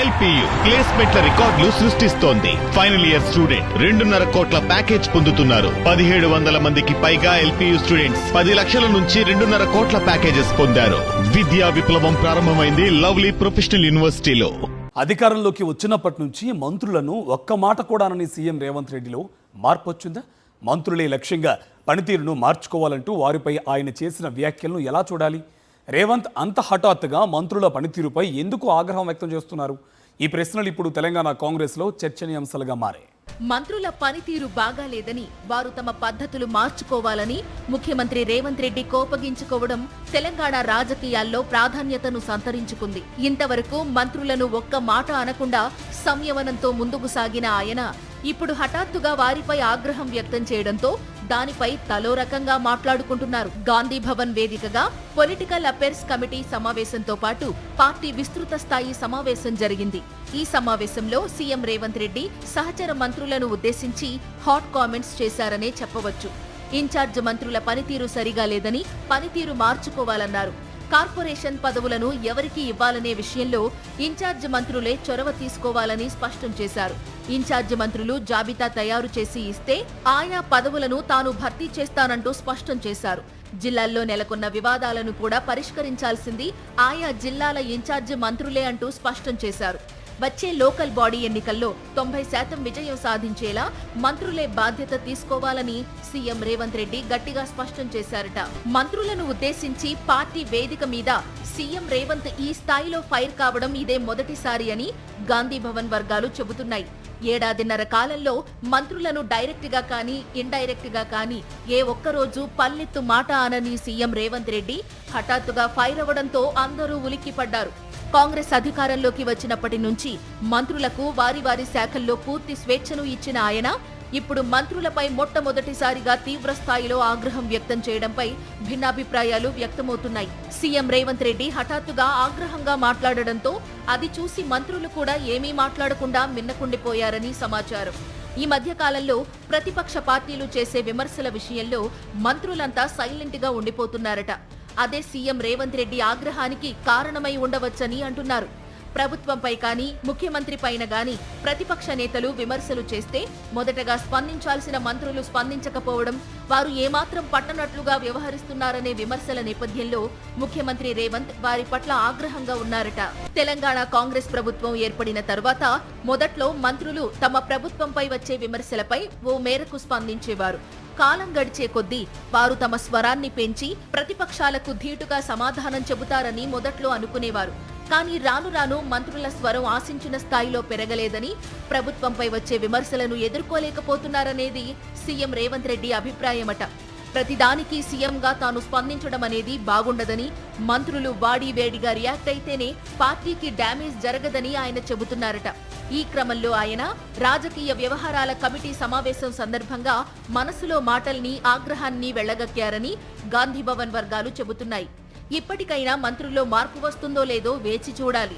LPU ప్లేస్మెంట్ల రికార్డులు సృష్టిస్తోంది. Final year student 2.5 కోట్ల ప్యాకేజ్ పొందుతున్నారు. 1700 మందికి పైగా ఎల్పియు స్టూడెంట్స్ 10 లక్షల నుంచి 2.5 కోట్ల ప్యాకేజెస్ పొందారు. విద్యా విప్లవం ప్రారంభమైంది లవ్లీ ప్రొఫెషనల్ యూనివర్సిటీలో. అధికారంలోకి వచ్చినప్పటి నుంచి మంత్రులను ఒక్క మాట కూడానని సీఎం రేవంత్ రెడ్డిలో మార్పు వచ్చిందా? మంత్రులే లక్ష్యంగా పనితీరును మార్చుకోవాలంటూ వారిపై ఆయన చేసిన వ్యాఖ్యలను ఎలా చూడాలి? రేవంత్ అంత హఠాత్తుగా మంత్రుల పనితీరుపై ఎందుకు ఆగ్రహం వ్యక్తం చేస్తున్నారు? ఈ ప్రశ్నలు ఇప్పుడు తెలంగాణ కాంగ్రెస్లో చర్చనీయాంశాలుగా మారాయి. మంత్రుల పనితీరు బాగాలేదని, వారు తమ పద్ధతులు మార్చుకోవాలని ముఖ్యమంత్రి రేవంత్ రెడ్డి కోపగించుకోవడం తెలంగాణ రాజకీయాల్లో ప్రాధాన్యతను సంతరించుకుంది. ఇంతవరకు మంత్రులను ఒక్క మాట అనకుండా సంయమనంతో ముందుకు సాగిన ఆయన ఇప్పుడు హఠాత్తుగా వారిపై ఆగ్రహం వ్యక్తం చేయడంతో దానిపై తలో రకంగా మాట్లాడుకుంటున్నారు. గాంధీ భవన్ వేదికగా పొలిటికల్ అఫైర్స్ కమిటీ సమావేశంతో పాటు పార్టీ విస్తృత స్థాయి సమావేశం జరిగింది. ఈ సమావేశంలో సీఎం రేవంత్ రెడ్డి సహచర మంత్రులను ఉద్దేశించి హాట్ కామెంట్స్ చేశారనే చెప్పవచ్చు. ఇన్ఛార్జ్ మంత్రుల పనితీరు సరిగా లేదని, పనితీరు మార్చుకోవాలన్నారు. కార్పొరేషన్ పదవులను ఎవరికి ఇవ్వాలనే విషయంలో ఇన్ఛార్జ్ మంత్రులే చొరవ తీసుకోవాలని స్పష్టం చేశారు. ఇన్ఛార్జ్ మంత్రులు జాబితా తయారు చేసి ఇస్తే ఆయా పదవులను తాను భర్తీ చేస్తానంటూ స్పష్టం చేశారు. జిల్లాల్లో నెలకొన్న వివాదాలను కూడా పరిష్కరించాల్సింది ఆయా జిల్లాల ఇన్ఛార్జ్ మంత్రులే అంటూ స్పష్టం చేశారు. వచ్చే లోకల్ బాడీ ఎన్నికల్లో 90% విజయం సాధించేలా మంత్రులే బాధ్యత తీసుకోవాలని సీఎం రేవంత్ రెడ్డి గట్టిగా స్పష్టం చేశారట. మంత్రులను ఉద్దేశించి పార్టీ వేదిక మీద సీఎం రేవంత్ ఈ స్థాయిలో ఫైర్ కావడం ఇదే మొదటిసారి అని గాంధీ భవన్ వర్గాలు చెబుతున్నాయి. ఏడాదిన్నర కాలంలో మంత్రులను డైరెక్ట్ గా కానీ ఇండైరెక్ట్ గా కానీ ఏ ఒక్కరోజు పల్లెత్తు మాట అనని సీఎం రేవంత్ రెడ్డి హఠాత్తుగా ఫైర్ అవ్వడంతో అందరూ ఉలిక్కిపడ్డారు. కాంగ్రెస్ అధికారంలోకి వచ్చినప్పటి నుంచి మంత్రులకు వారి వారి శాఖల్లో పూర్తి స్వేచ్ఛను ఇచ్చిన ఆయన ఇప్పుడు మంత్రులపై మొట్టమొదటిసారిగా తీవ్ర స్థాయిలో ఆగ్రహం వ్యక్తం చేయడంపై భిన్నాభిప్రాయాలు వ్యక్తమవుతున్నాయి. సీఎం రేవంత్ రెడ్డి హఠాత్తుగా ఆగ్రహంగా మాట్లాడడంతో అది చూసి మంత్రులు కూడా ఏమీ మాట్లాడకుండా మిన్నకుండిపోయారని సమాచారం. ఈ మధ్య కాలంలో ప్రతిపక్ష పార్టీలు చేసే విమర్శల విషయంలో మంత్రులంతా సైలెంట్ గా ఉండిపోతున్నారట. అదే సీఎం రేవంత్ రెడ్డి ఆగ్రహానికి కారణమై ఉండవచ్చని అంటున్నారు. ప్రభుత్వంపై కానీ ముఖ్యమంత్రి పైన గానీ ప్రతిపక్ష నేతలు విమర్శలు చేస్తే మొదటగా స్పందించాల్సిన మంత్రులు స్పందించకపోవడం, వారు ఏమాత్రం పట్టనట్లుగా వ్యవహరిస్తున్నారనే విమర్శల నేపథ్యంలో ముఖ్యమంత్రి రేవంత్ వారి పట్ల ఆగ్రహంగా ఉన్నారట. తెలంగాణ కాంగ్రెస్ ప్రభుత్వం ఏర్పడిన తరువాత మొదట్లో మంత్రులు తమ ప్రభుత్వంపై వచ్చే విమర్శలపై ఓ మేరకు స్పందించేవారు. కాలం గడిచే కొద్దీ వారు తమ స్వరాన్ని పెంచి ప్రతిపక్షాలకు ధీటుగా సమాధానం చెబుతారని మొదట్లో అనుకునేవారు. కానీ రాను రాను మంత్రుల స్వరం ఆశించిన స్థాయిలో పెరగలేదని, ప్రభుత్వంపై వచ్చే విమర్శలను ఎదుర్కోలేకపోతున్నారనేది సీఎం రేవంత్ రెడ్డి అభిప్రాయమట. ప్రతిదానికి సీఎంగా తాను స్పందించడం అనేది బాగుండదని, మంత్రులు వాడి వేడిగా రియాక్ట్ అయితేనే పార్టీకి డ్యామేజ్ జరగదని ఆయన చెబుతున్నారట. ఈ క్రమంలో ఆయన రాజకీయ వ్యవహారాల కమిటీ సమావేశం సందర్భంగా మనసులో మాటల్ని, ఆగ్రహాన్ని వెళ్లగక్కారని గాంధీభవన్ వర్గాలు చెబుతున్నాయి. ఇప్పటికైనా మంత్రుల్లో మార్పు వస్తుందో లేదో వేచి చూడాలి.